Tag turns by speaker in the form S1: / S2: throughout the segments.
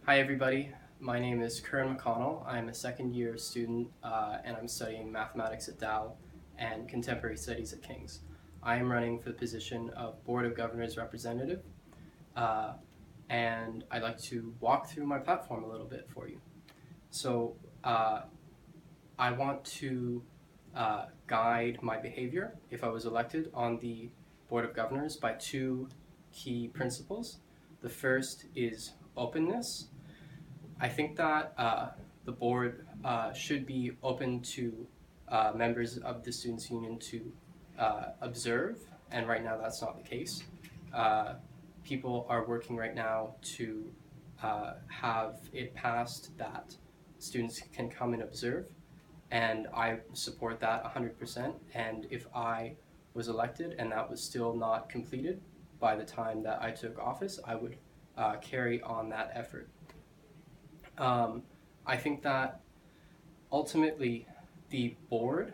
S1: Hi everybody, my name is Curran McConnell. I'm a second year student and I'm studying mathematics at Dow and contemporary studies at King's. I am running for the position of Board of Governors representative uh, and I'd like to walk through my platform a little bit for you. So uh, I want to guide my behavior if I was elected on the Board of Governors by two key principles. The first is openness. I think that the board should be open to members of the Students' Union to observe, and right now that's not the case. Uh, People are working right now to have it passed that students can come and observe, and I support that 100%. And if I was elected and that was still not completed by the time that I took office, I would carry on that effort. Um, I think that ultimately the board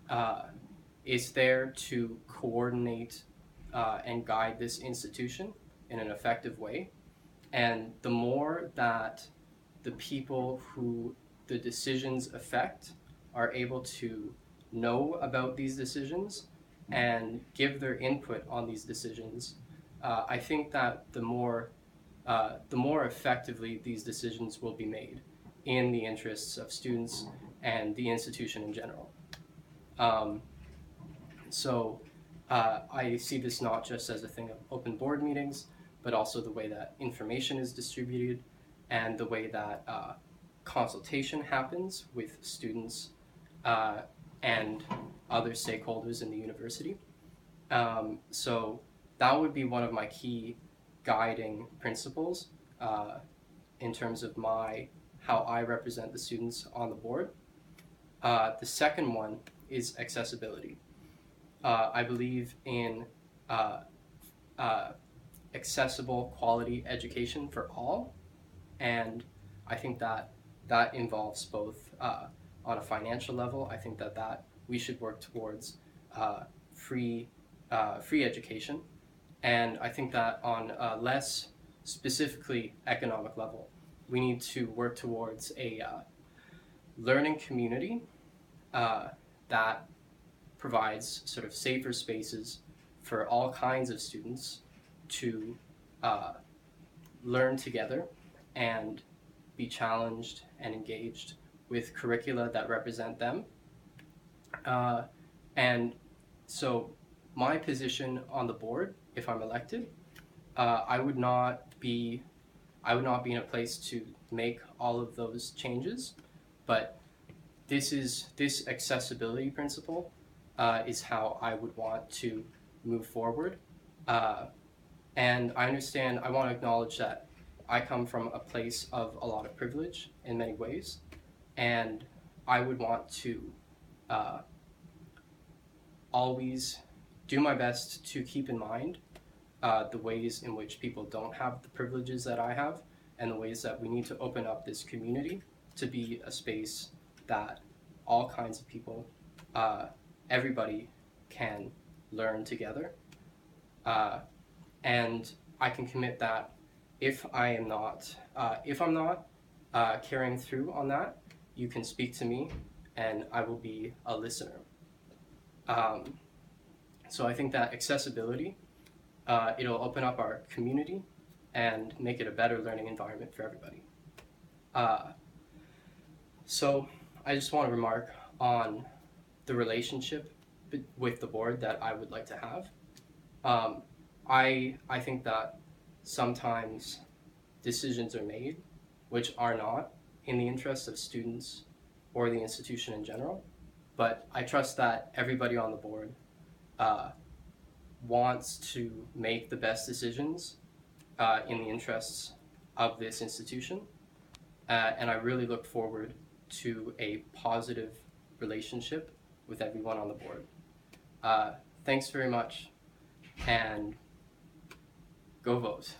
S1: uh, is there to coordinate and guide this institution in an effective way. And the more that the people who the decisions affect are able to know about these decisions and give their input on these decisions, I think that the more effectively these decisions will be made in the interests of students and the institution in general. Um, so I see this not just as a thing of open board meetings, but also the way that information is distributed and the way that consultation happens with students uh, and other stakeholders in the university. So that would be one of my key guiding principles in terms of how I represent the students on the board. The second one is accessibility. I believe in uh, uh, accessible quality education for all, and I think that that involves both on a financial level. I think that we should work towards uh, free free education, and I think that on a less specifically economic level, we need to work towards a learning community uh, that provides sort of safer spaces for all kinds of students to uh, learn together and be challenged and engaged with curricula that represent them. Uh, and so my position on the board, if I'm elected, I would not be in a place to make all of those changes, but this accessibility principle is how I would want to move forward. Uh, and I understand, I want to acknowledge that I come from a place of a lot of privilege in many ways, and I would want to uh, always do my best to keep in mind the ways in which people don't have the privileges that I have, and the ways that we need to open up this community to be a space that all kinds of people, everybody can learn together. And I can commit that if I'm not carrying through on that, you can speak to me and I will be a listener. Um, so I think that accessibility, it'll open up our community and make it a better learning environment for everybody. Uh, so I just want to remark on the relationship with the board that I would like to have. Um, I think that sometimes decisions are made which are not in the interest of students or the institution in general, but I trust that everybody on the board uh, wants to make the best decisions in the interests of this institution, and I really look forward to a positive relationship with everyone on the board. Thanks very much, and go vote.